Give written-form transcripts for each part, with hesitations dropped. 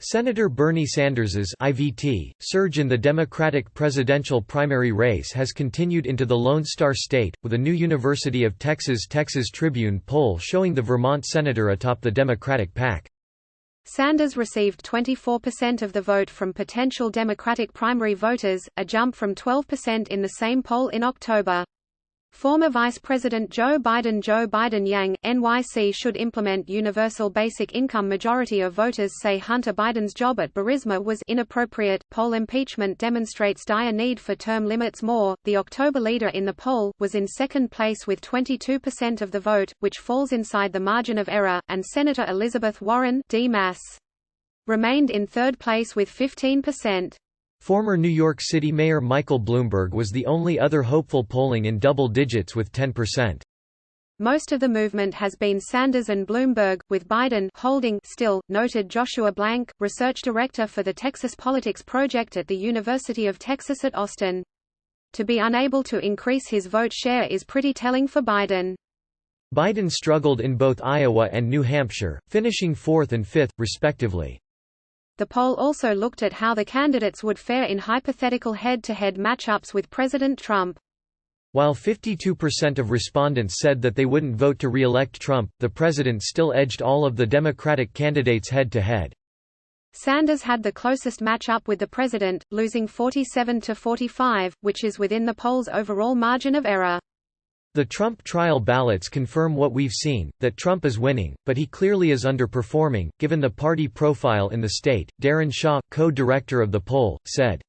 Senator Bernie Sanders's IVT surge in the Democratic presidential primary race has continued into the Lone Star State, with a new University of Texas Tribune poll showing the Vermont senator atop the Democratic pack. Sanders received 24% of the vote from potential Democratic primary voters, a jump from 12% in the same poll in October. Former Vice President Joe Biden Yang, NYC should implement universal basic income. Majority of voters say Hunter Biden's job at Burisma was inappropriate. Poll impeachment demonstrates dire need for term limits more. The October leader in the poll was in second place with 22% of the vote, which falls inside the margin of error, and Senator Elizabeth Warren D. Mass. remained in third place with 15%. Former New York City Mayor Michael Bloomberg was the only other hopeful, polling in double digits with 10%. Most of the movement has been Sanders and Bloomberg, with Biden holding still, noted Joshua Blank, research director for the Texas Politics Project at the University of Texas at Austin. To be unable to increase his vote share is pretty telling for Biden. Biden struggled in both Iowa and New Hampshire, finishing 4th and 5th, respectively. The poll also looked at how the candidates would fare in hypothetical head-to-head matchups with President Trump. While 52% of respondents said that they wouldn't vote to re-elect Trump, the president still edged all of the Democratic candidates head-to-head. Sanders had the closest matchup with the president, losing 47-45, which is within the poll's overall margin of error. The Trump trial ballots confirm what we've seen, that Trump is winning, but he clearly is underperforming, given the party profile in the state. Darren Shaw, co-director of the poll, said,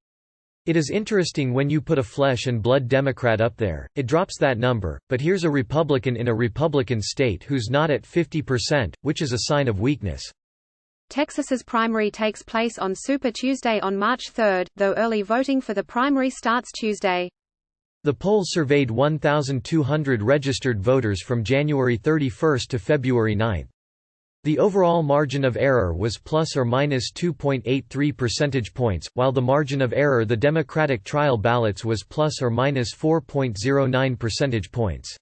"It is interesting when you put a flesh and blood Democrat up there, it drops that number, but here's a Republican in a Republican state who's not at 50%, which is a sign of weakness." Texas's primary takes place on Super Tuesday on March 3, though early voting for the primary starts Tuesday. The poll surveyed 1,200 registered voters from January 31 to February 9. The overall margin of error was plus or minus 2.83 percentage points, while the margin of error the Democratic trial ballots was plus or minus 4.09 percentage points.